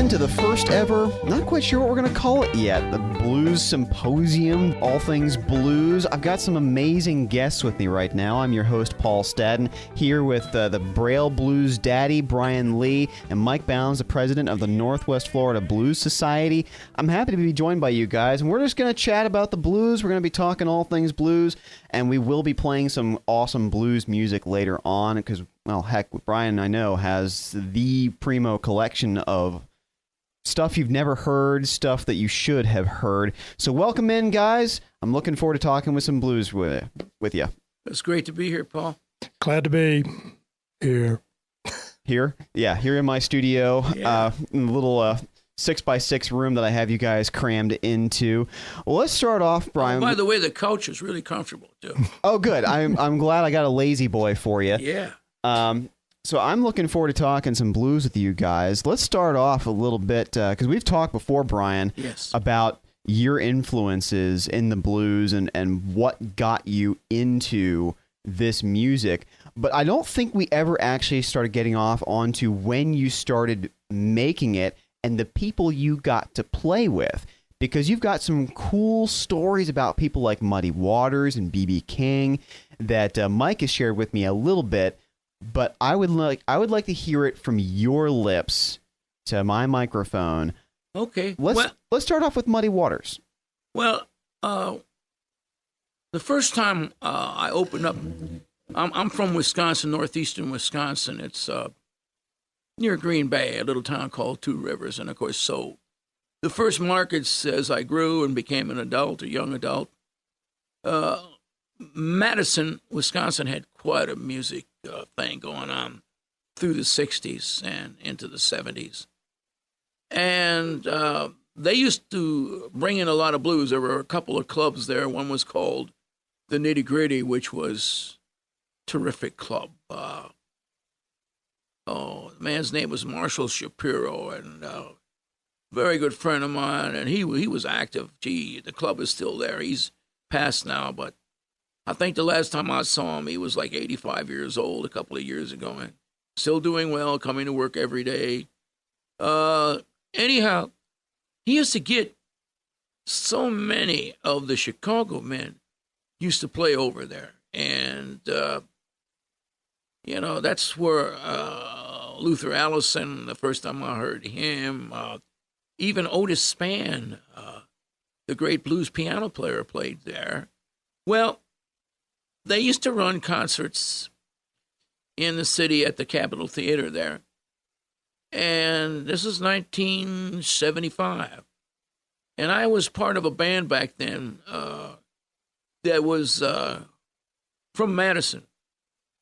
in to the first ever, not quite sure what we're going to call it yet, the Blues Symposium, all things blues. I've got some amazing guests with me right now. I'm your host, Paul Stadden, here with the Braille Blues Daddy, Bryan Lee, and Mike Bounds, the president of the Northwest Florida Blues Society. I'm happy to be joined by you guys, and we're just going to chat about the blues. We're going to be talking all things blues, and we will be playing some awesome blues music later on, because, well, heck, Bryan, I know, has the primo collection of stuff you've never heard, stuff that you should have heard. So welcome in, guys. I'm looking forward to talking with some blues with you. It's great to be here, Paul. Glad to be here. Here? Yeah, here in my studio, Yeah. in a little 6x6 room that I have you guys crammed into. Well, let's start off, Bryan. By the way, the couch is really comfortable, too. Oh, good. I'm glad I got a lazy boy for you. Yeah. So I'm looking forward to talking some blues with you guys. Let's start off a little bit, because we've talked before, Bryan, Yes. about your influences in the blues and what got you into this music. But I don't think we ever actually started getting off onto when you started making it and the people you got to play with. Because you've got some cool stories about people like Muddy Waters and B.B. King that Mike has shared with me a little bit. But I would like to hear it from your lips to my microphone. Okay. Let's start off with Muddy Waters. Well, the first time I opened up, I'm from Wisconsin, northeastern Wisconsin. It's near Green Bay, a little town called Two Rivers. And, of course, so the first markets as I grew and became an adult, a young adult, Madison, Wisconsin had quite a music thing going on through the 60s and into the 70s. And they used to bring in a lot of blues. There were a couple of clubs there. One was called the Nitty Gritty, which was a terrific club. The man's name was Marshall Shapiro, and very good friend of mine, and he was active. Gee, the club is still there. He's passed now, but I think the last time I saw him, he was like 85 years old a couple of years ago, and still doing well, coming to work every day. Anyhow, he used to get so many of the Chicago men used to play over there. And, that's where Luther Allison, the first time I heard him, even Otis Spann, the great blues piano player, played there. Well, they used to run concerts in the city at the Capitol Theater there. And this is 1975. And I was part of a band back then that was from Madison.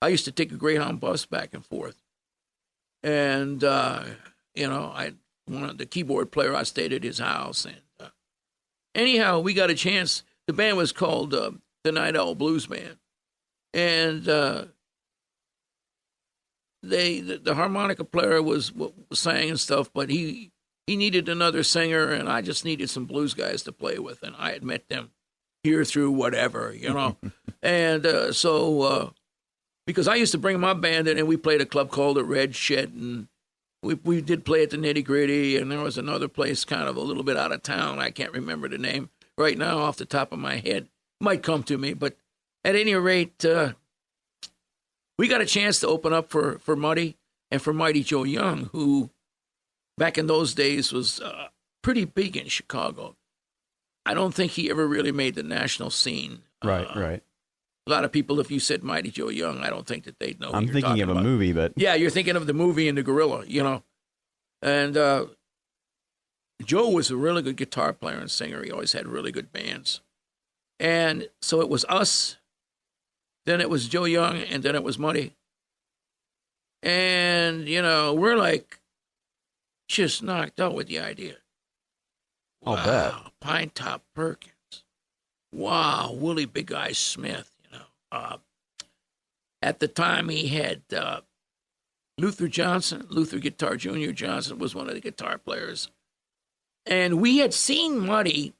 I used to take a Greyhound bus back and forth. And, the keyboard player, I stayed at his house. And anyhow, we got a chance. The band was called the Night Owl Blues Band. And the harmonica player was sang and stuff, but he needed another singer, and I just needed some blues guys to play with, and I had met them here through whatever, And so because I used to bring my band in, and we played a club called the Red Shed, and we did play at the Nitty Gritty, and there was another place kind of a little bit out of town. I can't remember the name right now off the top of my head. Might come to me, but at any rate, we got a chance to open up for Muddy and for Mighty Joe Young, who back in those days was pretty big in Chicago. I don't think he ever really made the national scene. Right. A lot of people, if you said Mighty Joe Young, I don't think that they'd know. I'm thinking of a movie, but yeah, you're thinking of the movie and the gorilla, And Joe was a really good guitar player and singer. He always had really good bands. And so it was us, then it was Joe Young, and then it was Muddy. And, we're like just knocked out with the idea. I'll bet. Pine Top Perkins. Wow, Willie Big Eye Smith, At the time, he had Luther Johnson. Luther Guitar Jr. Johnson was one of the guitar players. And we had seen Muddy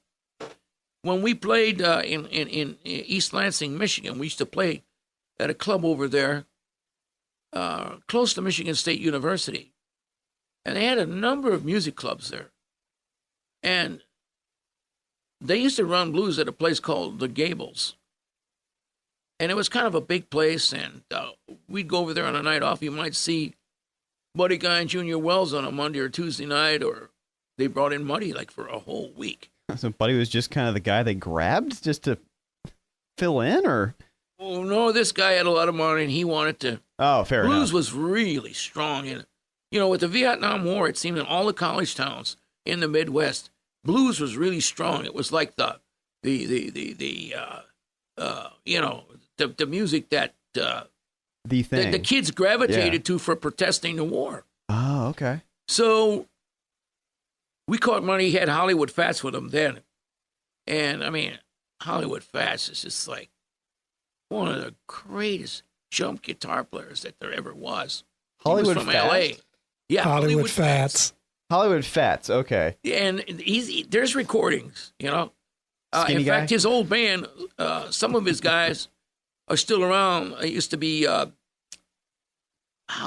when we played in East Lansing, Michigan. We used to play at a club over there close to Michigan State University. And they had a number of music clubs there. And they used to run blues at a place called the Gables. And it was kind of a big place, and we'd go over there on a night off. You might see Buddy Guy and Junior Wells on a Monday or Tuesday night, or they brought in Muddy like for a whole week. So Buddy was just kind of the guy they grabbed just to fill in, or? Oh, no, this guy had a lot of money, and he wanted to. Oh, fair enough. Blues was really strong. And, with the Vietnam War, it seemed in all the college towns in the Midwest, blues was really strong. It was like the music that the thing the kids gravitated to for protesting the war. Oh, okay. So we caught Money. He had Hollywood Fats with him then. And, I mean, Hollywood Fats is just like one of the greatest jump guitar players that there ever was. Hollywood he was from Fats? L.A. Yeah, Hollywood Fats. Hollywood Fats, okay. And there's recordings, In Skinny guy? fact, his old band, some of his guys are still around. It used to be, how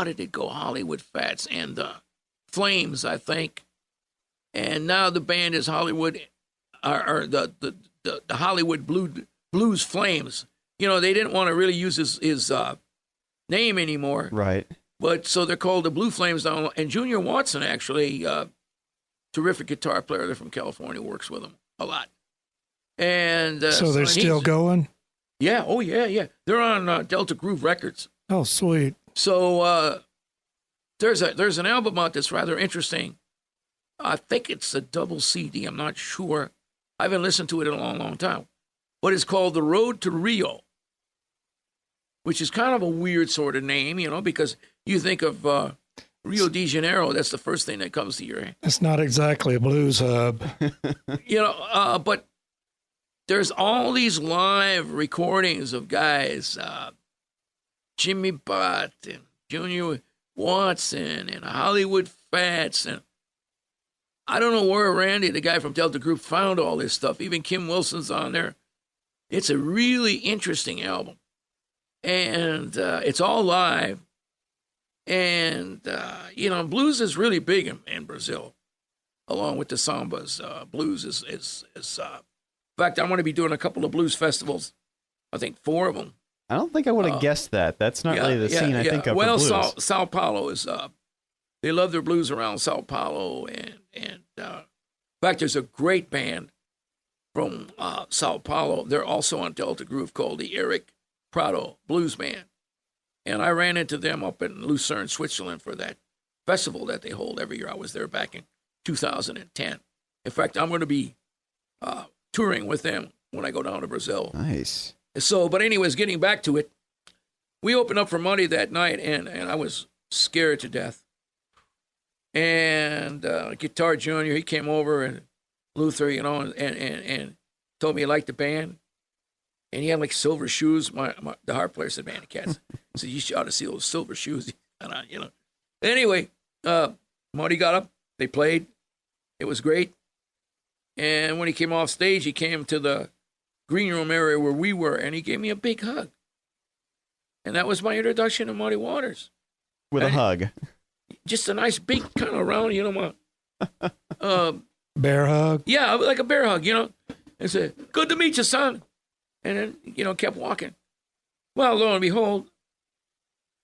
did it go? Hollywood Fats and Flames, I think. And now the band is Hollywood, or the Hollywood Blues Flames. They didn't want to really use his name anymore. Right. But so they're called the Blue Flames now. And Junior Watson, actually, terrific guitar player. They're from California, works with them a lot. And so they're still going? Yeah. Oh, yeah. They're on Delta Groove Records. Oh, sweet. So there's an album out that's rather interesting. I think it's a double CD. I'm not sure. I haven't listened to it in a long, long time. But it's called The Road to Rio, which is kind of a weird sort of name, because you think of Rio de Janeiro. That's the first thing that comes to your head. It's not exactly a blues hub. But there's all these live recordings of guys, Jimmy Bott and Junior Watson and Hollywood Fats. And I don't know where Randy, the guy from Delta Group, found all this stuff. Even Kim Wilson's on there. It's a really interesting album. And it's all live. And, blues is really big in Brazil, along with the sambas. Blues is in fact, I'm going to be doing a couple of blues festivals. I think 4 of them. I don't think I would have guessed that. That's not really the scene I think of for blues. Sao Paulo is, they love their blues around Sao Paulo. And in fact, there's a great band from Sao Paulo. They're also on Delta Groove called the Eric Prado Blues Band. And I ran into them up in Lucerne, Switzerland for that festival that they hold every year. I was there back in 2010. In fact, I'm going to be touring with them when I go down to Brazil. Nice. So, but anyways, getting back to it, we opened up for Money that night, and I was scared to death. And Guitar Junior, he came over, and Luther, and told me he liked the band. And he had like silver shoes. The harp player said, "Man, the cats." He said, "You ought to see those silver shoes." Anyway, Marty got up. They played. It was great. And when he came off stage, he came to the green room area where we were, and he gave me a big hug. And that was my introduction to Muddy Waters. With a hug. Just a nice big kind of round, Bear hug? Yeah, like a bear hug, And said, "Good to meet you, son." And then, kept walking. Well, lo and behold,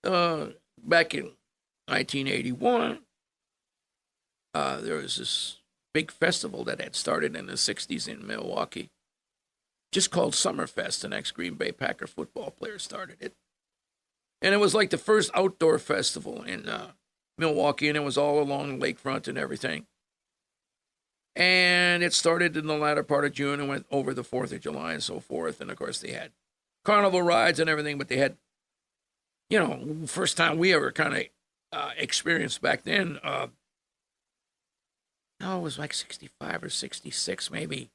back in 1981, there was this big festival that had started in the 60s in Milwaukee, just called Summerfest. An ex-Green Bay Packer football player started it. And it was like the first outdoor festival in Milwaukee, and it was all along the lakefront and everything. And it started in the latter part of June and went over the 4th of July and so forth. And, of course, they had carnival rides and everything, but they had, first time we ever kind of experienced back then, it was like 65 or 66 maybe,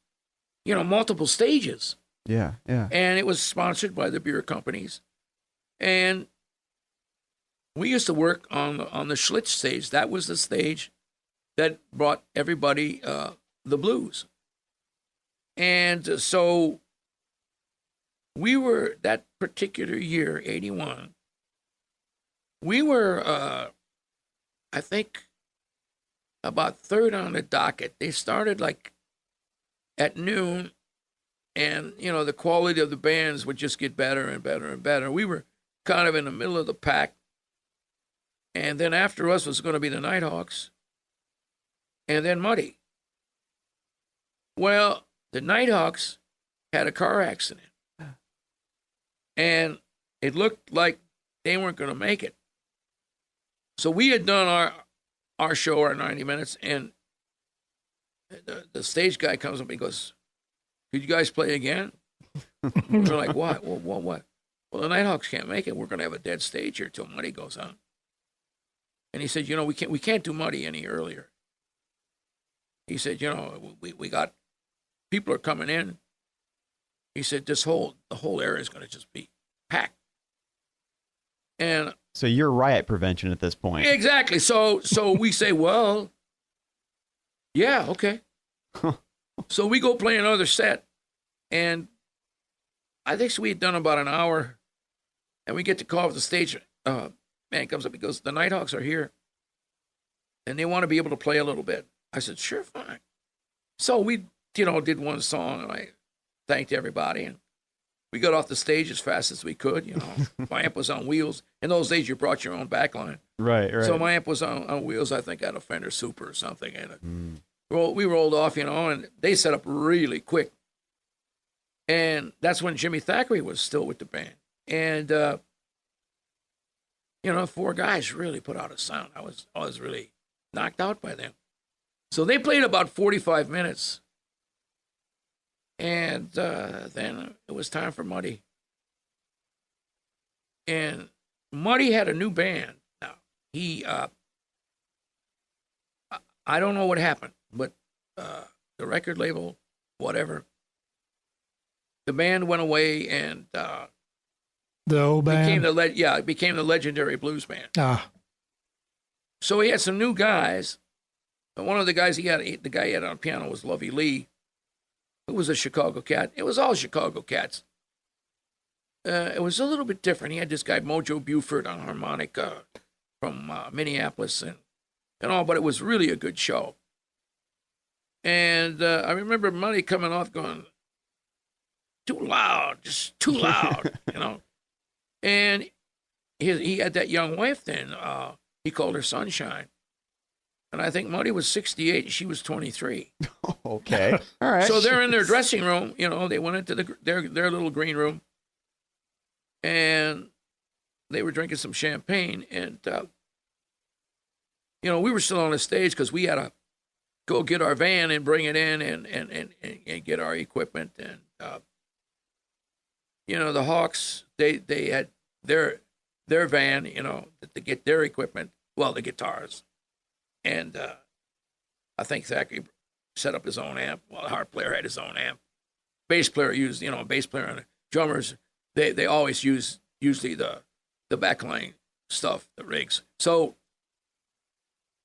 multiple stages. Yeah. And it was sponsored by the beer companies. And we used to work on the Schlitz stage. That was the stage that brought everybody the blues. And so we were, that particular year, 81, we were, I think, about third on the docket. They started like at noon, and the quality of the bands would just get better and better and better. We were kind of in the middle of the pack, and then after us was going to be the Nighthawks, and then Muddy. Well, the Nighthawks had a car accident, and it looked like they weren't going to make it. So we had done our show, our 90 minutes, and the stage guy comes up and he goes, "Could you guys play again?" We're like, "What? What? Well, the Nighthawks can't make it. We're going to have a dead stage here till Muddy goes on." And he said, we can't do Muddy any earlier. He said, we got people are coming in. He said, the whole area is going to just be packed. And so you're riot prevention at this point. Exactly. So we say, well, yeah, okay. So we go play another set, and I think we had done about an hour, and we get to call off the stage. Man comes up, he goes, "The Nighthawks are here, and they want to be able to play a little bit." I said, "Sure, fine." So we, did one song, and I thanked everybody, and we got off the stage as fast as we could. My amp was on wheels. In those days, you brought your own backline. Right. So my amp was on wheels. I think I had a Fender Super or something. And we rolled off, and they set up really quick. And that's when Jimmy Thackeray was still with the band. And, 4 guys really put out a sound. I was really knocked out by them. So they played about 45 minutes. And then it was time for Muddy. And Muddy had a new band. Now, he, I don't know what happened, but the record label, whatever, the band went away, and the old band became the legendary blues band. Ah. So he had some new guys. But one of the guys the guy he had on piano was Lovey Lee, who was a Chicago cat. It was all Chicago cats. It was a little bit different. He had this guy Mojo Buford on harmonica from Minneapolis and all, but it was really a good show. And I remember Muddy coming off going, "Too loud, just too loud," And he had that young wife then. He called her Sunshine. And I think Muddy was 68 and she was 23. Okay. All right. So they're in their dressing room. They went into their little green room. And they were drinking some champagne. And, we were still on the stage because we had to go get our van and bring it in and get our equipment. And, the Hawks, they had their van, to get their equipment, the guitars. And I think Thackeray set up his own amp. Well, the harp player had his own amp. Bass player used, bass player and drummers, they always use usually the backline stuff, the rigs. So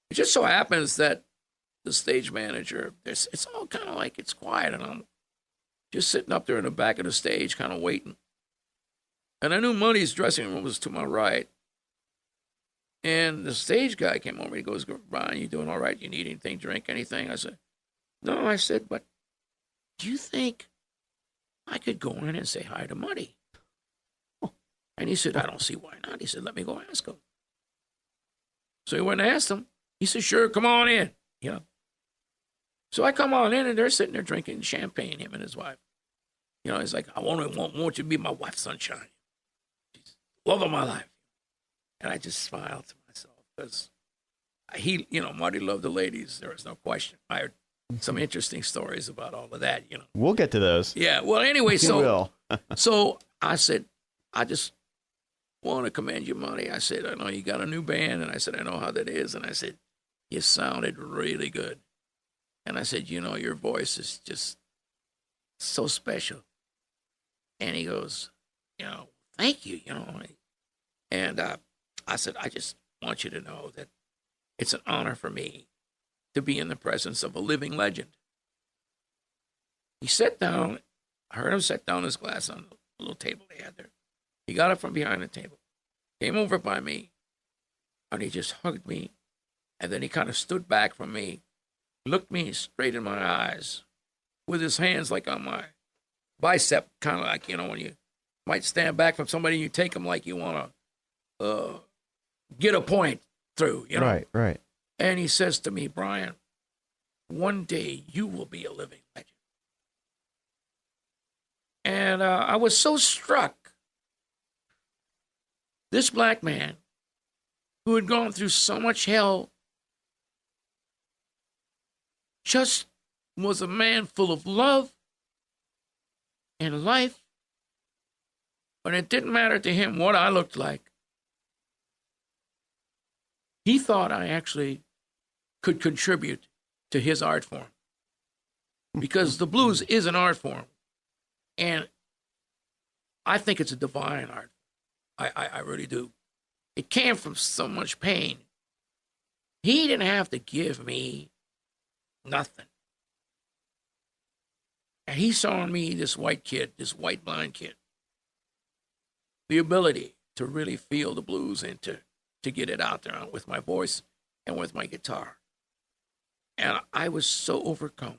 it just so happens that the stage manager, it's all kind of like it's quiet, and I'm just sitting up there in the back of the stage kind of waiting. And I knew Muddy's dressing room was to my right. And the stage guy came over. He goes, "Bryan, you doing all right? You need anything, drink anything?" I said, "No." I said, "But do you think I could go in and say hi to Muddy?" And he said, "I don't see why not." He said, "Let me go ask him." So he went and asked him. He said, "Sure, come on in." So I come on in, and they're sitting there drinking champagne, him and his wife. He's like, "I want you to be my wife, Sunshine. She's the love of my life." And I just smiled to myself because Muddy loved the ladies. There was no question. I heard some interesting stories about all of that, We'll get to those. Yeah. Well, anyway, so will. so I said, "I just want to commend you, Muddy." I said, "I know you got a new band," and I said, "I know how that is," and I said, "You sounded really good," and I said, "Your voice is just so special." And he goes, "Thank you," and I said, "I just want you to know that it's an honor for me to be in the presence of a living legend." He sat down. I heard him set down his glass on the little table they had there. He got up from behind the table, came over by me, and he just hugged me And then he kind of stood back from me, looked me straight in my eyes with his hands like on my bicep, kind of like, when you might stand back from somebody, you take them like you want to get a point through, Right. And he says to me, Bryan, one day you will be a living legend. And I was so struck. This black man who had gone through so much hell just was a man full of love and life. But it didn't matter to him what I looked like. He thought I actually could contribute to his art form. Because the blues is an art form. And I think it's a divine art. I really do. It came from so much pain. He didn't have to give me nothing. And he saw in me, this white kid, this white blind kid, the ability to really feel the blues and to get it out there with my voice and with my guitar. And I was so overcome.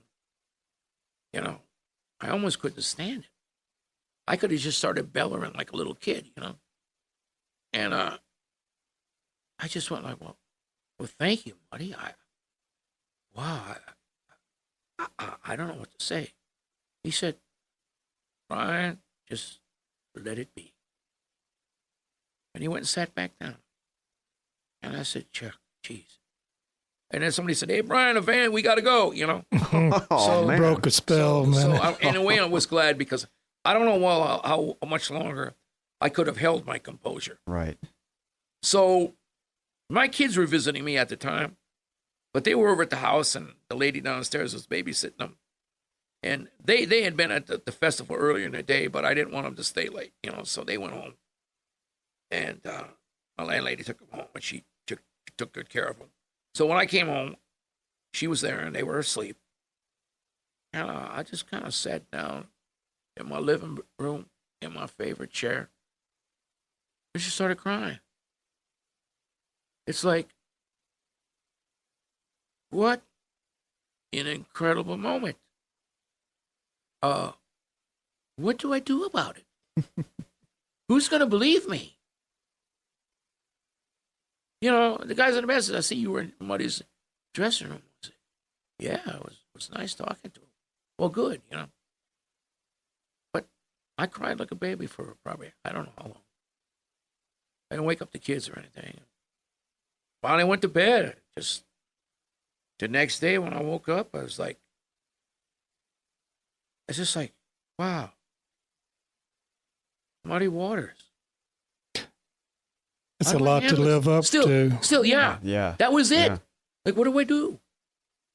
I almost couldn't stand it. I could have just started bellowing like a little kid, And I just went like, well, thank you, buddy. I don't know what to say. He said, Bryan, just let it be. And he went and sat back down. And I said, Chuck, geez. And then somebody said, hey, Bryan, a van, we got to go, Oh, man. Broke a spell, man. So in a way, I was glad because I don't know how much longer I could have held my composure. Right. So my kids were visiting me at the time, but they were over at the house, and the lady downstairs was babysitting them. And they had been at the festival earlier in the day, but I didn't want them to stay late, so they went home. And my landlady took them home, and she took good care of them. So when I came home, she was there, and they were asleep. And I just kind of sat down in my living room in my favorite chair, and she started crying. It's like, what an incredible moment. What do I do about it? Who's going to believe me? The guys in the message, I see you were in Muddy's dressing room. I said, yeah, it was nice talking to him. Well, good, But I cried like a baby for probably, I don't know how long. I didn't wake up the kids or anything. Finally went to bed. Just the next day when I woke up, it's just like, wow. Muddy Waters. It's a lot to live up to. Still, yeah. Yeah. That was it. Yeah. Like, what do I do?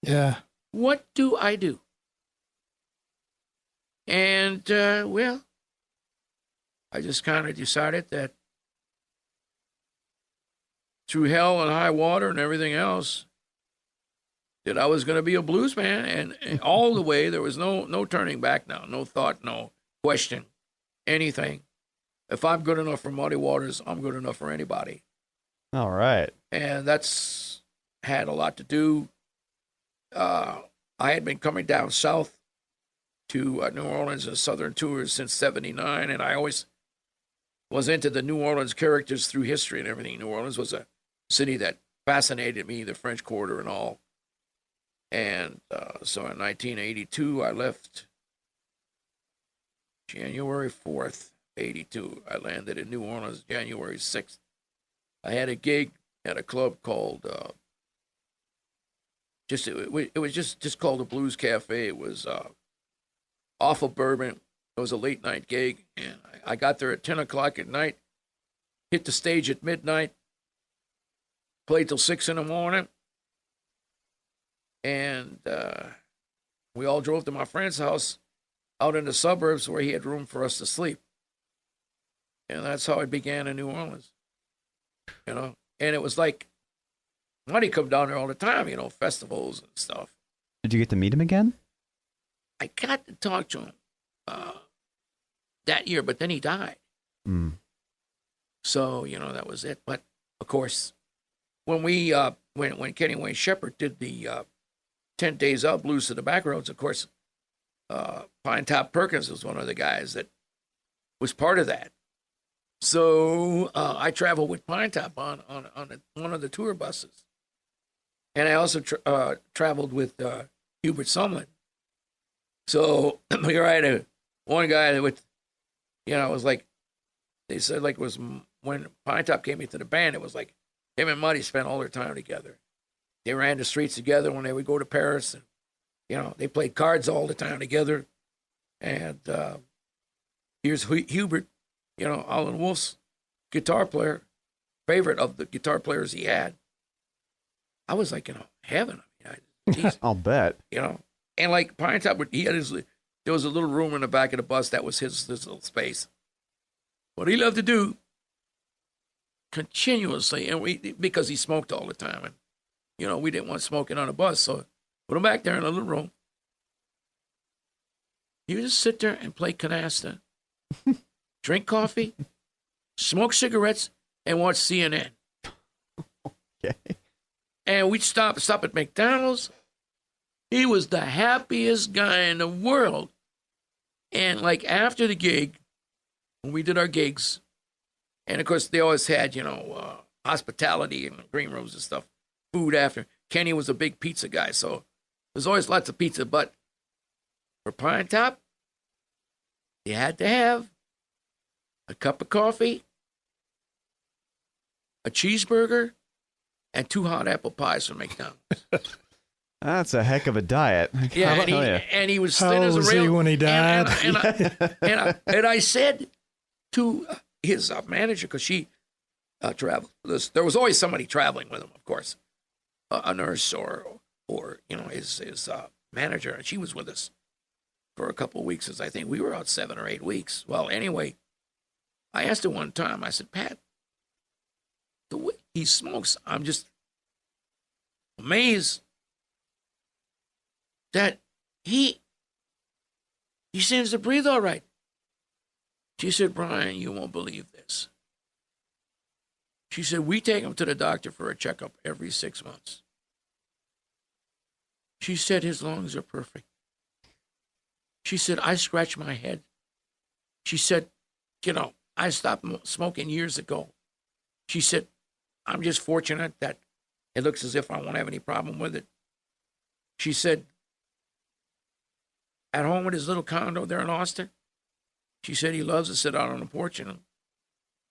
Yeah. What do I do? And, well, I just kind of decided that through hell and high water and everything else, that I was going to be a blues man. And all the way, there was no turning back now, no thought, no question, anything. If I'm good enough for Muddy Waters, I'm good enough for anybody. All right. And that's had a lot to do. I had been coming down south to New Orleans and Southern tours since '79, and I always was into the New Orleans characters through history and everything. New Orleans was a city that fascinated me, the French Quarter and all. And so in 1982, I left January 4th, 82. I landed in New Orleans January 6th. I had a gig at a club called, it was just called the Blues Cafe. It was off of Bourbon. It was a late night gig. And I got there at 10 o'clock at night, hit the stage at midnight, played till 6 in the morning. And we all drove to my friend's house out in the suburbs where he had room for us to sleep. And that's how it began in New Orleans, And it was like, Muddy come down there all the time, festivals and stuff. Did you get to meet him again? I got to talk to him that year, but then he died. Mm. So, that was it. But, of course, when we when Kenny Wayne Shepherd did the 10 Days Out Blues to the Back Roads, of course, Pine Top Perkins was one of the guys that was part of that. So I traveled with Pine Top on one of the tour buses. And I also traveled with Hubert Sumlin. So here I had one guy that would, it was like, they said like it was when Pine Top came into the band, it was like him and Muddy spent all their time together. They ran the streets together when they would go to Paris. And, they played cards all the time together. And here's Hubert, Alan Wolf's guitar player, favorite of the guitar players he had. I was like, heaven. I'll bet. And like Pine Top, he had there was a little room in the back of the bus that was his little space. What he loved to do continuously, and because he smoked all the time, and we didn't want smoking on a bus, so put him back there in a little room. He would just sit there and play canasta, drink coffee, smoke cigarettes, and watch CNN. Okay. And we'd stop at McDonald's. He was the happiest guy in the world. And like after the gig, when we did our gigs, and of course they always had, hospitality and green rooms and stuff, food after. Kenny was a big pizza guy, so there's always lots of pizza. But for Pine Top, you had to have a cup of coffee, a cheeseburger, and 2 hot apple pies from McDonald's. That's a heck of a diet. Yeah, and he was How thin old as a was rail. he when he died? And I said to his manager, because she traveled, there was always somebody traveling with him, of course, a nurse or his manager, and she was with us for a couple of weeks. As I think we were out 7 or 8 weeks. Well, anyway, I asked her one time. I said, Pat, the way he smokes, I'm just amazed that he seems to breathe all right. She said, Brian, you won't believe this. She said, we take him to the doctor for a checkup every 6 months. She said, his lungs are perfect. She said, I scratch my head. She said, I stopped smoking years ago. She said, I'm just fortunate that it looks as if I won't have any problem with it. She said, at home with his little condo there in Austin, she said he loves to sit out on the porch and,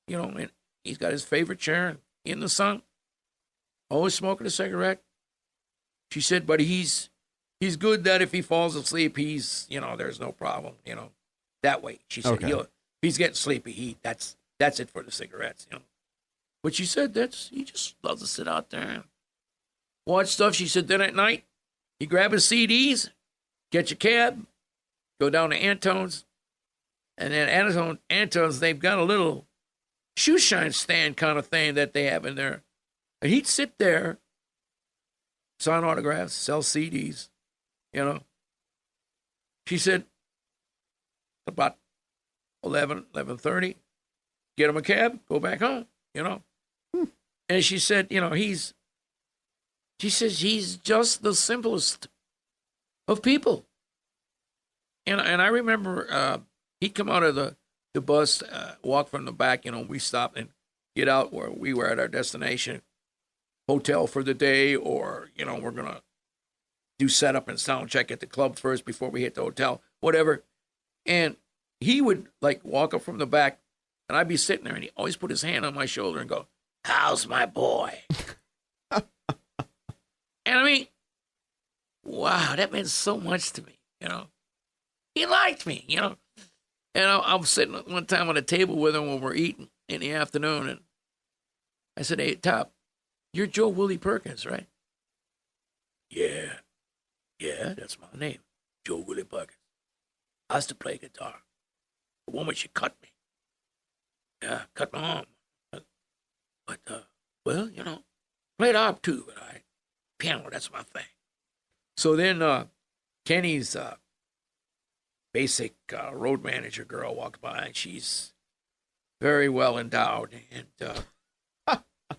and he's got his favorite chair in the sun, always smoking a cigarette. She said, but he's good that if he falls asleep, there's no problem, that way. She said, okay. If he's getting sleepy, that's it for the cigarettes, But she said he just loves to sit out there and watch stuff. She said, then at night, he grab his CDs, get your cab, go down to Antone's, and then Antone's, they've got a little shoe shine stand kind of thing that they have in there. And he'd sit there, sign autographs, sell CDs, She said, about 11:30, get him a cab, go back home, And she said, she says he's just the simplest of people. And I remember he'd come out of the bus, walk from the back, we stopped and get out where we were at our destination, hotel for the day, or, we're going to do setup and sound check at the club first before we hit the hotel, whatever. And he would walk up from the back, and I'd be sitting there, and he always put his hand on my shoulder and go, how's my boy? And I mean, wow, that meant so much to me, He liked me, And I'm sitting one time on a table with him when we're eating in the afternoon, and I said, hey, Top, you're Joe Willie Perkins, right? Yeah, that's my name, Joe Willie Perkins. I used to play guitar. The woman, she cut me. Yeah, cut my arm. But, well, played harp too, but piano, that's my thing. So then Kenny's basic road manager girl walked by, and she's very well endowed. And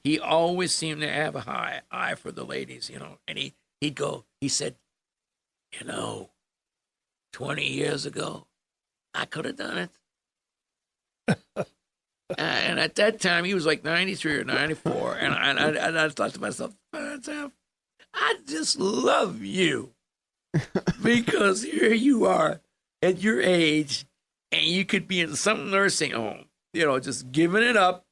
he always seemed to have a high eye for the ladies, and he said, 20 years ago, I could have done it. And at that time, he was like 93 or 94. And I thought to myself, I just love you. Because here you are at your age, and you could be in some nursing home, just giving it up.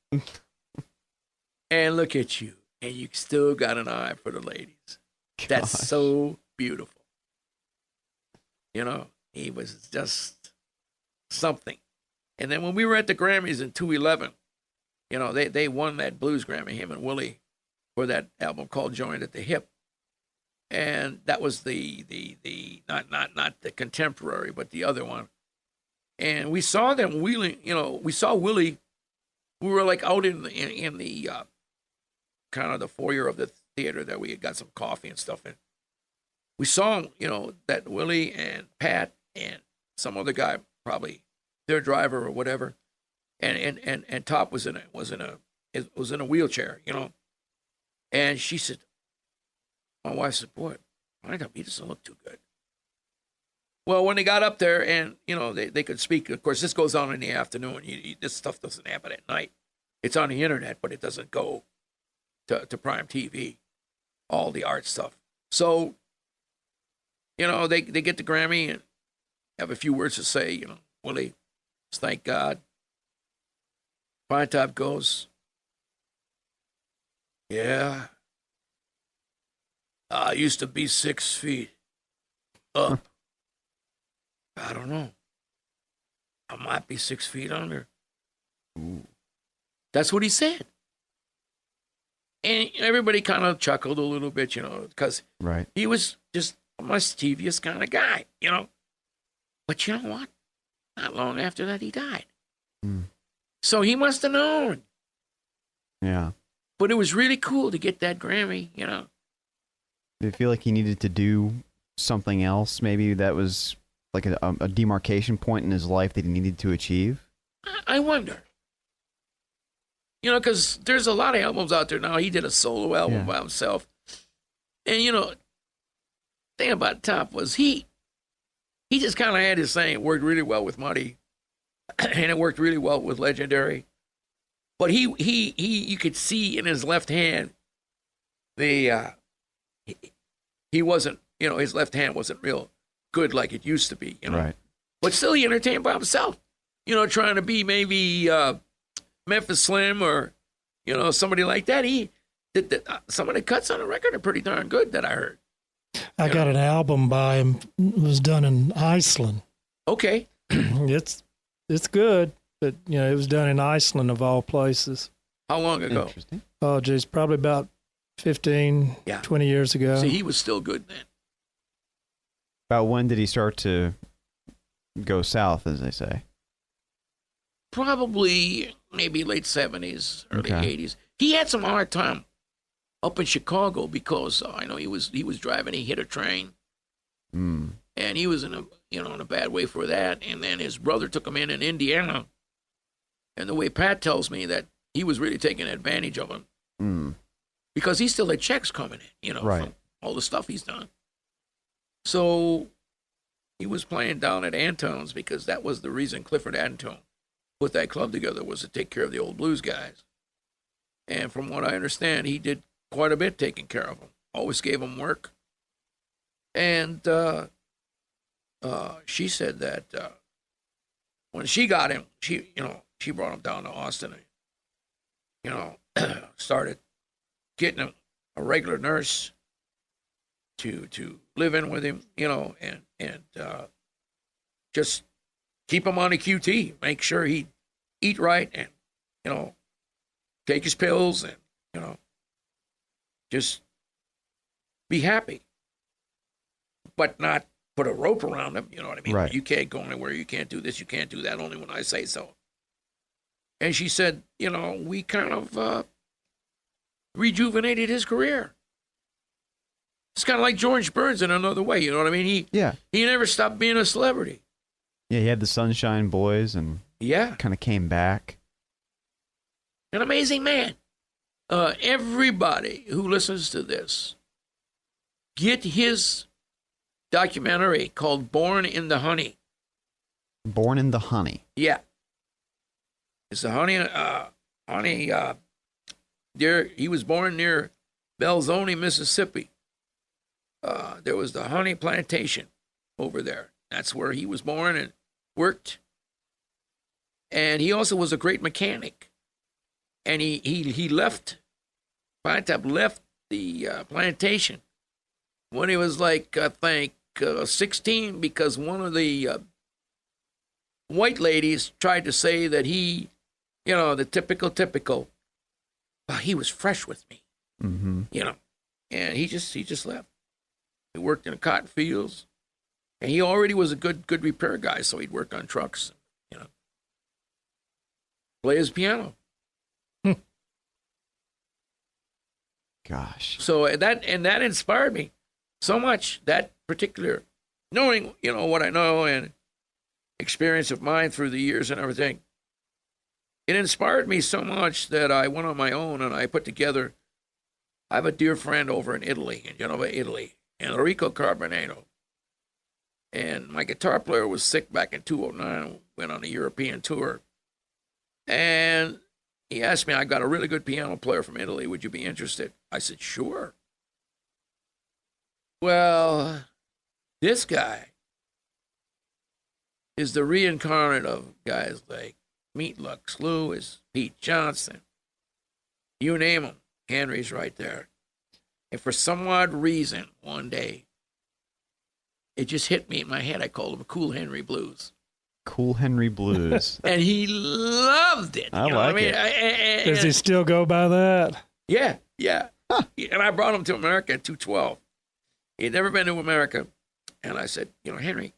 And look at you. And you still got an eye for the ladies. Gosh. That's so beautiful. He was just something. And then when we were at the Grammys in 2011, they won that blues Grammy, him and Willie, for that album called Joined at the Hip. And that was the not the contemporary, but the other one. And we saw them wheeling, we saw Willie. We were like out in the kind of the foyer of the theater that we had got some coffee and stuff in. We saw, that Willie and Pat and some other guy, probably their driver or whatever, and Top was in a wheelchair, And she said, my wife said, boy, he doesn't look too good. Well, when they got up there and, they could speak, of course, this goes on in the afternoon. This stuff doesn't happen at night. It's on the internet, but it doesn't go to Prime TV, all the art stuff. So, they get the Grammy and have a few words to say, Willie, thank God. Pine Top goes, yeah, I used to be 6 feet up. I don't know. I might be 6 feet under. Ooh. That's what he said. And everybody kind of chuckled a little bit, because he was just a mischievous kind of guy, But you know what? Not long after that, he died. Mm. So he must have known. Yeah. But it was really cool to get that Grammy, Did you feel like he needed to do something else? Maybe that was like a demarcation point in his life that he needed to achieve? I wonder. Because there's a lot of albums out there now. He did a solo album by himself. And, the thing about Top was he just kind of had his thing. It worked really well with Muddy. And it worked really well with Legendary. But he you could see in his left hand, he wasn't, his left hand wasn't real good like it used to be, Right. But still he entertained by himself, trying to be maybe Memphis Slim or, somebody like that. Some of the cuts on the record are pretty darn good that I heard. I got an album by him. It was done in Iceland. Okay. It's good, but, it was done in Iceland of all places. How long ago? Interesting. Oh, geez, probably about 15, 20 years ago. See, he was still good then. About when did he start to go south, as they say? Probably maybe late 70s, early 80s. He had some hard time up in Chicago because I know he was driving, he hit a train. Mm. And he was in a bad way for that. And then his brother took him in Indiana. And the way Pat tells me that he was really taking advantage of him. Mm. Because he still had checks coming in, right. from all the stuff he's done. So he was playing down at Antone's because that was the reason Clifford Antone put that club together, was to take care of the old blues guys. And from what I understand, he did quite a bit taking care of them. Always gave them work. And she said that when she got him, she brought him down to Austin and, started getting him a regular nurse to live in with him, and just keep him on a QT, make sure he eat right and, take his pills and, just be happy, but not put a rope around him, you know what I mean? Right. You can't go anywhere, you can't do this, you can't do that, only when I say so. And she said, we kind of rejuvenated his career. It's kind of like George Burns in another way, you know what I mean? He never stopped being a celebrity. Yeah, he had the Sunshine Boys and kind of came back. An amazing man. Everybody who listens to this, get his documentary called Born in the Honey. Born in the Honey. Yeah. It's the honey, there, he was born near Belzoni, Mississippi. There was the honey plantation over there. That's where he was born and worked. And he also was a great mechanic. And he left, Pine-Top left the plantation when he was like, I think, 16, because one of the white ladies tried to say that he, the typical, well, he was fresh with me, and he just left. He worked in the cotton fields, and he already was a good repair guy, so he'd work on trucks, play his piano. Gosh. So that inspired me so much, that particular, knowing, what I know and experience of mine through the years and everything. It inspired me so much that I went on my own and I put together, I have a dear friend over in Italy, in Genova, Italy, Enrico Carbonano. And my guitar player was sick back in 2009, went on a European tour. And he asked me, I got a really good piano player from Italy, would you be interested? I said, sure. Well, this guy is the reincarnate of guys like Meat Lux Lewis, Pete Johnson. You name them, Henry's right there. And for some odd reason, one day, it just hit me in my head. I called him Cool Henry Blues. Cool Henry Blues. And he loved it. I like it. Does he still go by that? Yeah. Huh. And I brought him to America in 2012. He'd never been to America. And I said, Henry,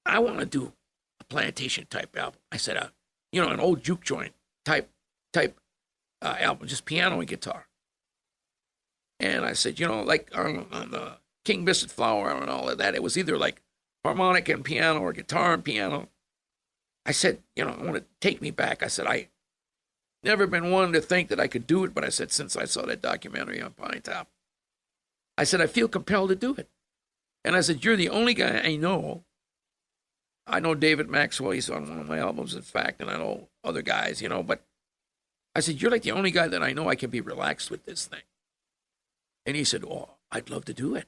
I want to do a plantation type album. I said, an old juke joint type album, just piano and guitar. And I said, like on the King Biscuit Flower and all of that, it was either like harmonica and piano or guitar and piano. I said, I want to take me back. I said, I never been one to think that I could do it, but I said, since I saw that documentary on Pine-Top, I said, I feel compelled to do it. And I said, you're the only guy I know. I know David Maxwell, he's on one of my albums, in fact, and I know other guys, but I said, you're like the only guy that I know I can be relaxed with this thing. And he said, oh, I'd love to do it.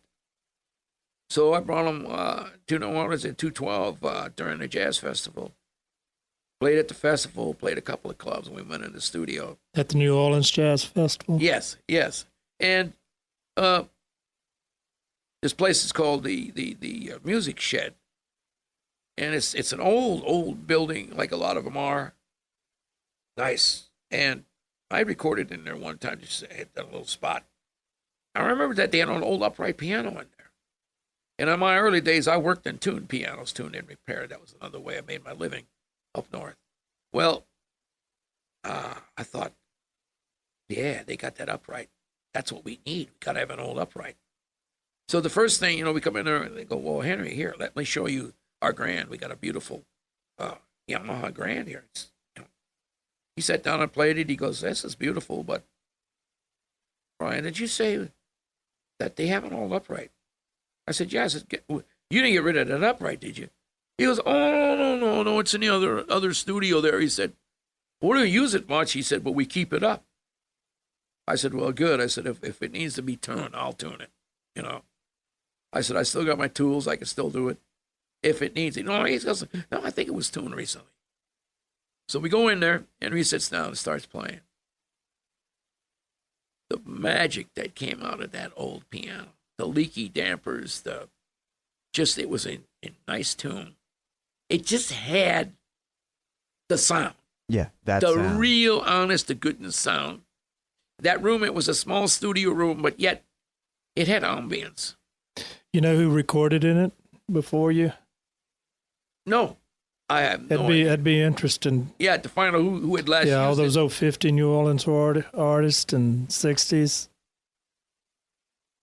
So I brought him to New Orleans in 2012 during the jazz festival. Played at the festival, played a couple of clubs, and we went in the studio. At the New Orleans Jazz Festival? Yes. And this place is called the Music Shed. And it's an old building, like a lot of them are. Nice. And I recorded in there one time, just hit that little spot. I remember that they had an old upright piano in there. And in my early days, I worked in tuned pianos, tuned and repaired. That was another way I made my living up north. Well, I thought, yeah, they got that upright. That's what we need. We got to have an old upright. So the first thing, we come in there and they go, well, Henry, here, let me show you our Grand. We got a beautiful Yamaha Grand here. He sat down and played it. He goes, this is beautiful, but Bryan, did you say that they have an old upright? I said, yeah. I said, you didn't get rid of that upright, did you? He goes, oh, no, it's in the other studio there. He said, we don't use it much. He said, but we keep it up. I said, well, good. I said, if it needs to be tuned, I'll tune it, I said, I still got my tools. I can still do it if it needs it. No, he goes, no, I think it was tuned recently. So we go in there, and he sits down and starts playing. The magic that came out of that old piano, the leaky dampers, it was a nice tune. It just had the sound. Yeah, that's the real, honest to goodness sound. That room, it was a small studio room, but yet it had ambience. You know who recorded in it before you? No, I have no idea. That'd be interesting. Yeah, to find out who had last. Yeah, all those old 50 New Orleans artists and 60s.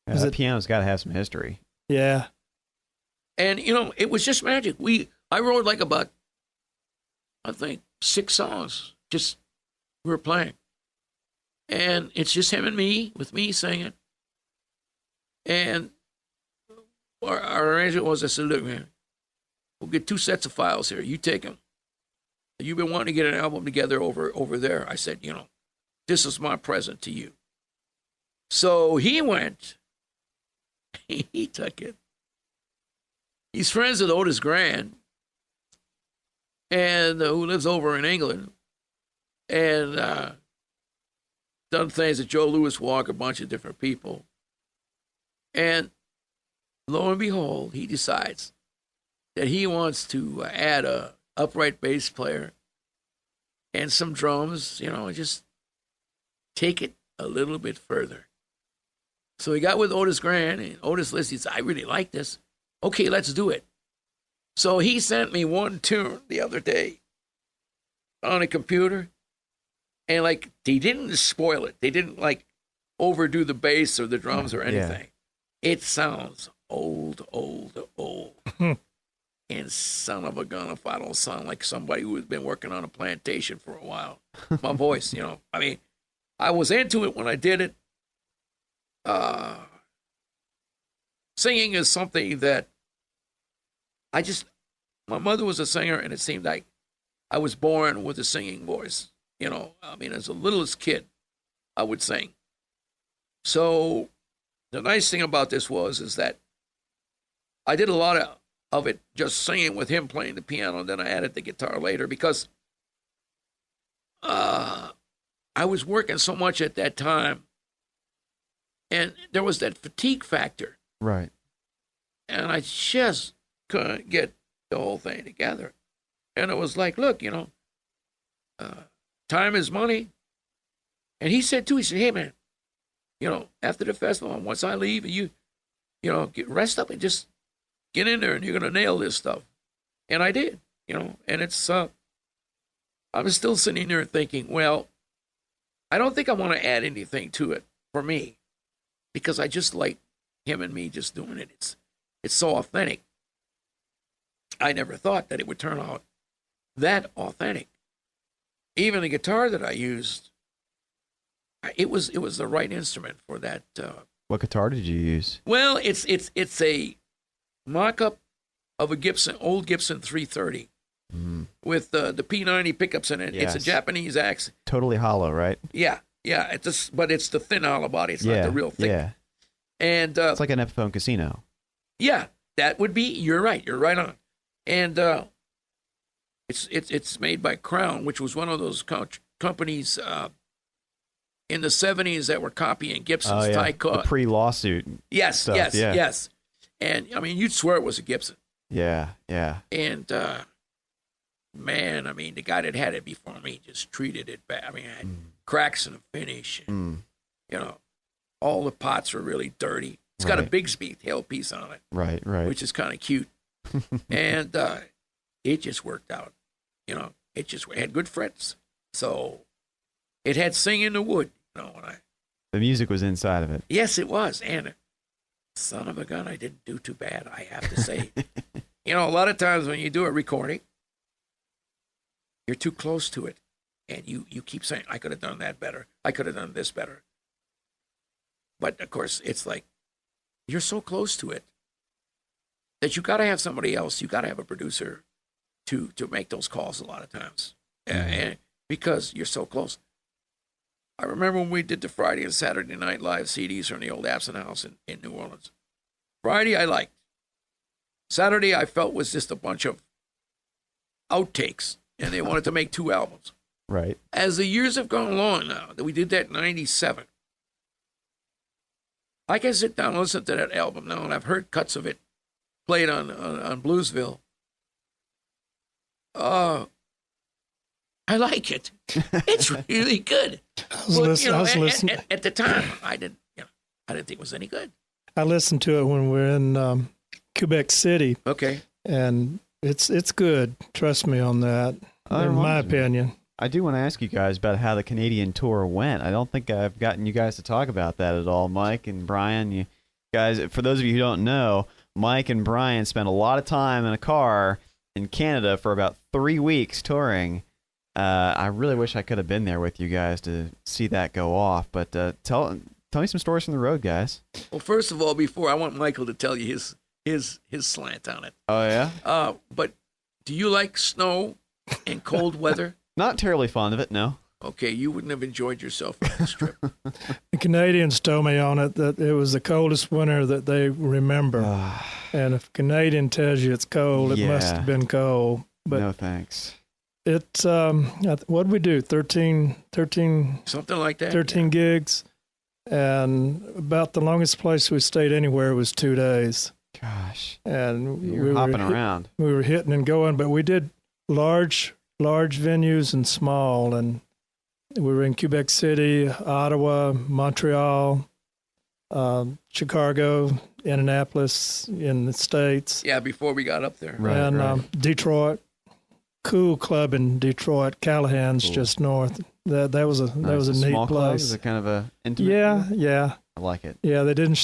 Yeah, that piano's got to have some history. Yeah. And, it was just magic. I wrote like about, I think, 6 songs. We were playing. And it's just him and me, with me singing. And our arrangement was, I said, look, man, we'll get 2 sets of files here. You take them. You've been wanting to get an album together over there. I said, this is my present to you. So he went. He took it. He's friends with Otis Grant, and who lives over in England, and done things at Joe Louis Walk, a bunch of different people. And lo and behold, he decides that he wants to add a upright bass player and some drums, just take it a little bit further. So he got with Otis Grant, and Otis listened. He said, I really like this. Okay, let's do it. So he sent me one tune the other day on a computer, and they didn't spoil it. They didn't overdo the bass or the drums or anything. Yeah. It sounds old. And son of a gun, if I don't sound like somebody who has been working on a plantation for a while. My voice, I was into it when I did it. Singing is something that my mother was a singer, and it seemed like I was born with a singing voice. As a littlest kid, I would sing. So the nice thing about this is that I did a lot of it just singing with him playing the piano, and then I added the guitar later because I was working so much at that time, and there was that fatigue factor. Right. And I just couldn't get the whole thing together. And it was like, look, time is money. And he said, hey, man, after the festival, once I leave, you rest up and just get in there and you're going to nail this stuff. And I did, and it's, I'm still sitting there thinking, well, I don't think I want to add anything to it for me because I just like him and me just doing it. It's so authentic. I never thought that it would turn out that authentic. Even the guitar that I used, it was the right instrument for that. What guitar did you use? Well, it's a mock-up of a old Gibson 330 with the P90 pickups in it. Yes. It's a Japanese axe. Totally hollow, right? Yeah. But it's the thin hollow body. It's not the real thick. Yeah. And it's like an Epiphone Casino. Yeah, that would be. You're right. You're right on. And it's made by Crown, which was one of those companies in the 70s that were copying Gibson's tie cut. The pre-lawsuit. Yes, stuff. yes. And you'd swear it was a Gibson. Yeah. And man, the guy that had it before me just treated it bad. It had cracks in the finish. And, all the pots were really dirty. It's got a Bigsby tailpiece on it. Right. Which is kind of cute. And it just worked out. It had good frets. So it had Sing in the Wood. The music was inside of it. Yes, it was. And son of a gun, I didn't do too bad, I have to say. A lot of times when you do a recording, you're too close to it. And you keep saying, I could have done that better. I could have done this better. But, of course, it's like you're so close to it that you got to have somebody else. You got to have a producer to make those calls a lot of times. And because you're so close. I remember when we did the Friday and Saturday Night Live CDs from the old Absent House in New Orleans. Friday I liked. Saturday I felt was just a bunch of outtakes, and they wanted to make 2 albums. Right. As the years have gone along now, that we did that in 97, I can sit down and listen to that album now, and I've heard cuts of it played on Bluesville. I like it. It's really good. I was listening. At the time, I didn't think it was any good. I listened to it when we were in Quebec City. Okay. And it's good. Trust me on that. In my opinion. I do want to ask you guys about how the Canadian tour went. I don't think I've gotten you guys to talk about that at all. Mike and Bryan, you guys, for those of you who don't know, Mike and Bryan spent a lot of time in a car in Canada for about 3 weeks touring. I really wish I could have been there with you guys to see that go off. But tell me some stories from the road, guys. Well, first of all, before I want Michael to tell you his slant on it. Oh yeah. But do you like snow and cold weather? Not terribly fond of it, no. Okay, you wouldn't have enjoyed yourself on this trip. The Canadians told me on it that it was the coldest winter that they remember. And if a Canadian tells you it's cold, it must have been cold. But no thanks. It's, what did we do? 13 something like that. 13 gigs. And about the longest place we stayed anywhere was 2 days. Gosh. And we were hopping around. We were hitting and going, but we did large venues and small. And we were in Quebec City, Ottawa, Montreal, Chicago, Indianapolis in the States. Yeah, before we got up there. Right, and Detroit, cool club in Detroit, Callahan's just north. That was a neat small place. Club? Is it kind of a intimate? Yeah. I like it. Yeah, they didn't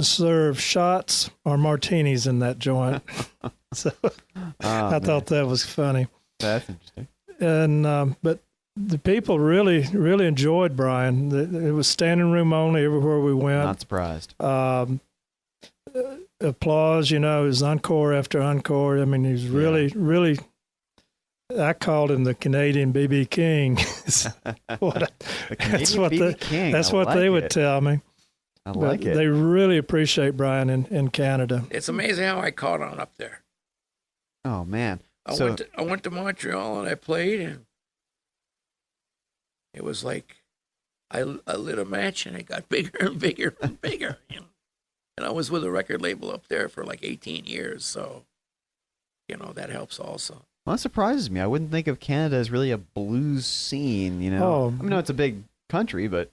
serve shots or martinis in that joint. So I thought that was funny. That's interesting. And but the people really enjoyed Bryan. It was standing room only everywhere we went. Not surprised. Applause, it was encore after encore. I mean, he was really. I called him the Canadian B.B. King. That's what they would tell me. I like it. They really appreciate Bryan in Canada. It's amazing how I caught on up there. Oh man! I went to Montreal and I played, and it was like I lit a match and it got bigger and bigger and bigger. And I was with a record label up there for like 18 years, so that helps also. Well, that surprises me. I wouldn't think of Canada as really a blues scene. Oh, I know it's a big country, but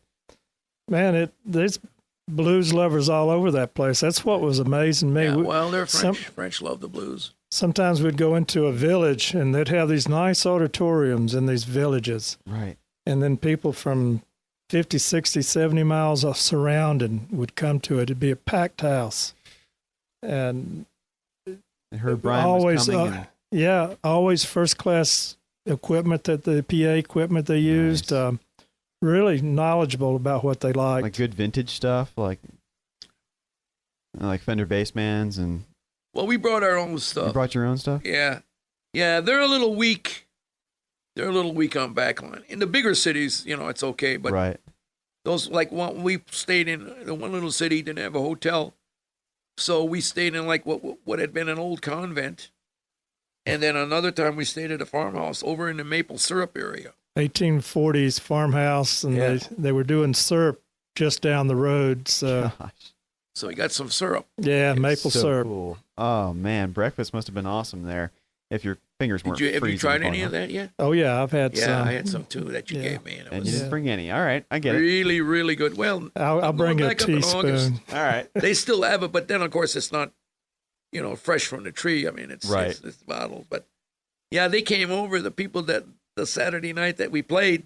man, there's blues lovers all over that place. That's what was amazing me. Yeah, well, they're French. French love the blues. Sometimes we'd go into a village and they'd have these nice auditoriums in these villages. Right. And then people from 50, 60, 70 miles surrounding would come to it. It'd be a packed house. And I heard Bryan was coming. Always first-class equipment, the PA equipment they used. Nice. Really knowledgeable about what they liked. Like good vintage stuff, like Fender Bassmans and... Well, we brought our own stuff. You brought your own stuff? Yeah. Yeah, they're a little weak. They're a little weak on backline. In the bigger cities, it's okay. But right. Those, like, we stayed in the one little city, didn't have a hotel. So we stayed in, like, what had been an old convent. And then another time we stayed at a farmhouse over in the maple syrup area. 1840s farmhouse, and they were doing syrup just down the road. So, so we got some syrup. Yeah, maple syrup. Cool. Oh man, breakfast must have been awesome there. If your fingers weren't freezing. Have you tried any of that yet? Oh yeah, I've had some. Yeah, I had some too that you gave me. And you didn't bring any. All right, I get really, really good. Well, I'll bring a teaspoon. All right. They still have it, but then of course it's not, fresh from the tree. I mean, it's bottled. But yeah, they came over. The people the Saturday night that we played,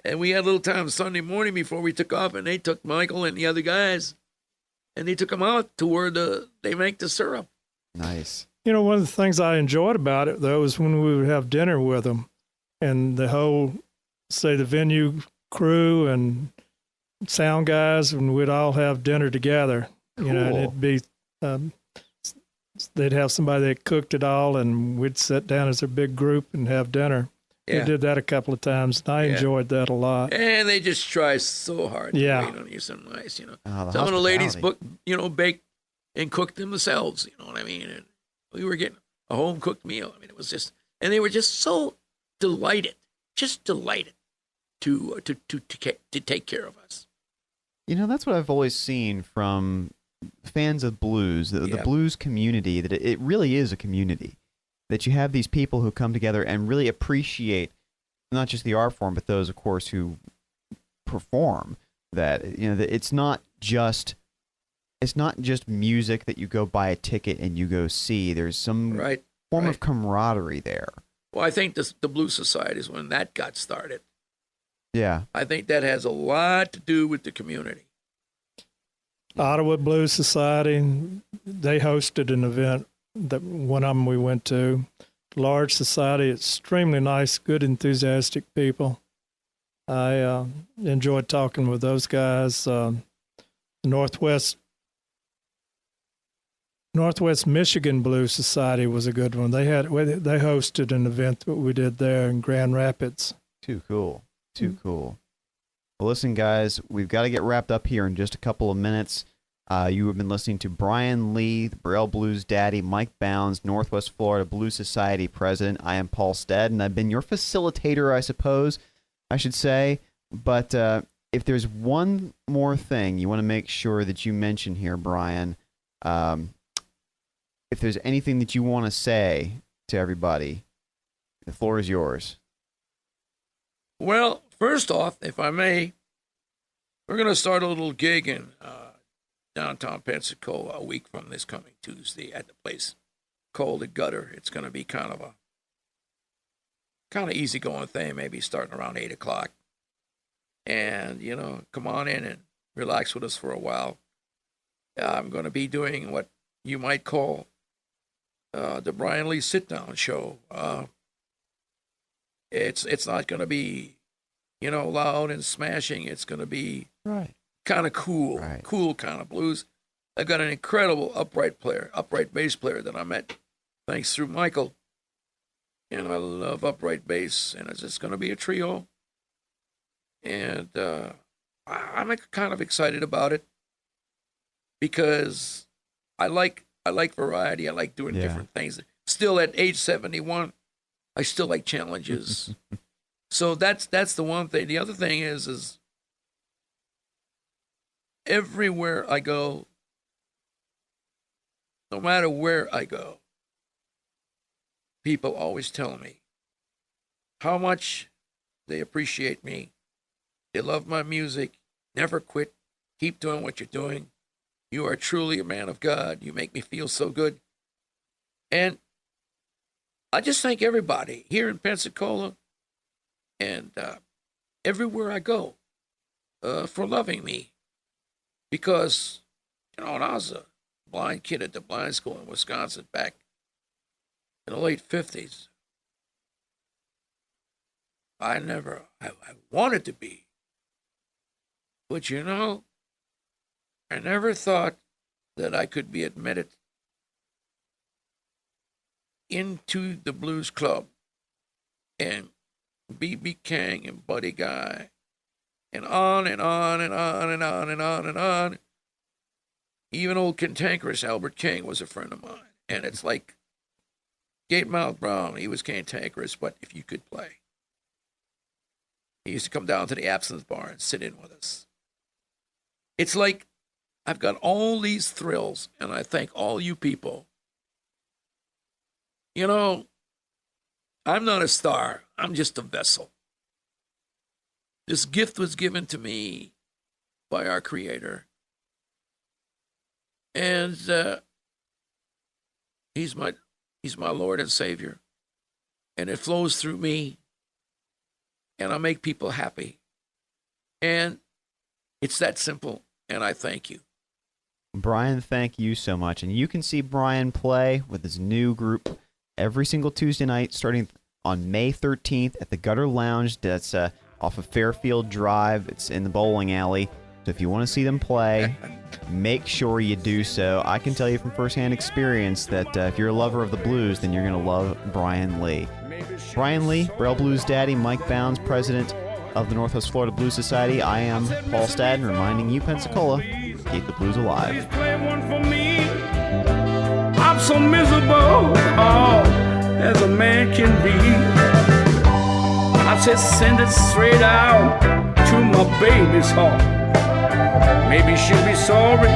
and we had a little time Sunday morning before we took off, and they took Michael and the other guys, and they took them out to where they make the syrup. Nice. One of the things I enjoyed about it, though, was when we would have dinner with them, and the whole, say, the venue crew and sound guys, and we'd all have dinner together. Cool. And it'd be, they'd have somebody that cooked it all, and we'd sit down as a big group and have dinner. Yeah. We did that a couple of times, and I enjoyed that a lot. And they just try so hard to wait on you some nice, Oh, some of the ladies baked and cooked them themselves, you know what I mean? And we were getting a home-cooked meal. I mean, it was just, and they were just so delighted to take care of us. That's what I've always seen from fans of blues, the blues community, that it really is a community. That you have these people who come together and really appreciate not just the art form, but those, of course, who perform. That that it's not just music that you go buy a ticket and you go see. There's some form of camaraderie there. Well, I think the Blues Society is when that got started. Yeah, I think that has a lot to do with the community. Ottawa Blues Society, they hosted an event that one of them we went to. large society, extremely nice, good, enthusiastic people. I enjoyed talking with those guys. Northwest Michigan Blues Society was a good one. They hosted an event that we did there in Grand Rapids. Too cool. Too cool. Well, listen, guys, we've got to get wrapped up here in just a couple of minutes. You have been listening to Bryan Lee, the Braille Blues Daddy, Mike Bounds, Northwest Florida Blues Society President. I am Paul Stadden. I've been your facilitator, I suppose, I should say. But if there's one more thing you want to make sure that you mention here, Bryan, if there's anything that you want to say to everybody, the floor is yours. Well, first off, if I may, we're going to start a little gig in downtown Pensacola a week from this coming Tuesday at the place called the Gutter. It's going to be kind of easygoing thing, maybe starting around 8 o'clock. And, come on in and relax with us for a while. I'm going to be doing what you might call the Bryan Lee sit-down show. It's not going to be, loud and smashing. It's going to be kind of cool, cool kind of blues. I've got an incredible upright bass player that I met thanks through Michael. And I love upright bass, and it's just going to be a trio. And I'm kind of excited about it because I like variety. I like doing different things. Still at age 71, I still like challenges. So that's the one thing. The other thing is everywhere I go, no matter where I go, people always tell me how much they appreciate me. They love my music. Never quit. Keep doing what you're doing. You are truly a man of God. You make me feel so good. And I just thank everybody here in Pensacola and everywhere I go for loving me. Because, when I was a blind kid at the blind school in Wisconsin back in the late 50s, I wanted to be. But, I never thought that I could be admitted into the Blues Club and B.B. King and Buddy Guy and on and on and on and on and on and on. Even old cantankerous Albert King was a friend of mine. And it's like Gatemouth Brown, he was cantankerous, but if you could play. He used to come down to the absinthe bar and sit in with us. It's like I've got all these thrills, and I thank all you people. I'm not a star. I'm just a vessel. This gift was given to me by our Creator. And he's my Lord and Savior. And it flows through me. And I make people happy. And it's that simple. And I thank you. Bryan, thank you so much. And you can see Bryan play with his new group every single Tuesday night, starting on May 13th at the Gutter Lounge. That's off of Fairfield Drive. It's in the bowling alley. So if you want to see them play, make sure you do so. I can tell you from firsthand experience that if you're a lover of the blues, then you're going to love Bryan Lee. Bryan Lee, Braille Blues Daddy, Mike Bounds, President of the Northwest Florida Blues Society. I am Paul Stadden, reminding you, Pensacola, keep the blues alive. Please play one for me. I'm so miserable, as a man can be. I said send it straight out to my baby's heart. Maybe she'll be sorry,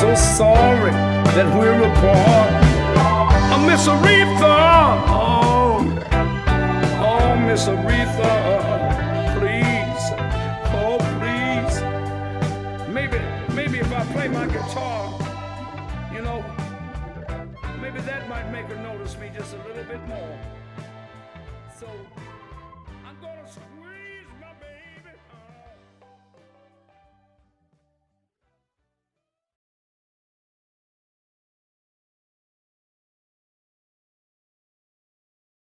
so sorry that we're apart. Oh, Miss Aretha, oh, Miss Aretha. Maybe if I play my guitar, maybe that might make her notice me just a little bit more. So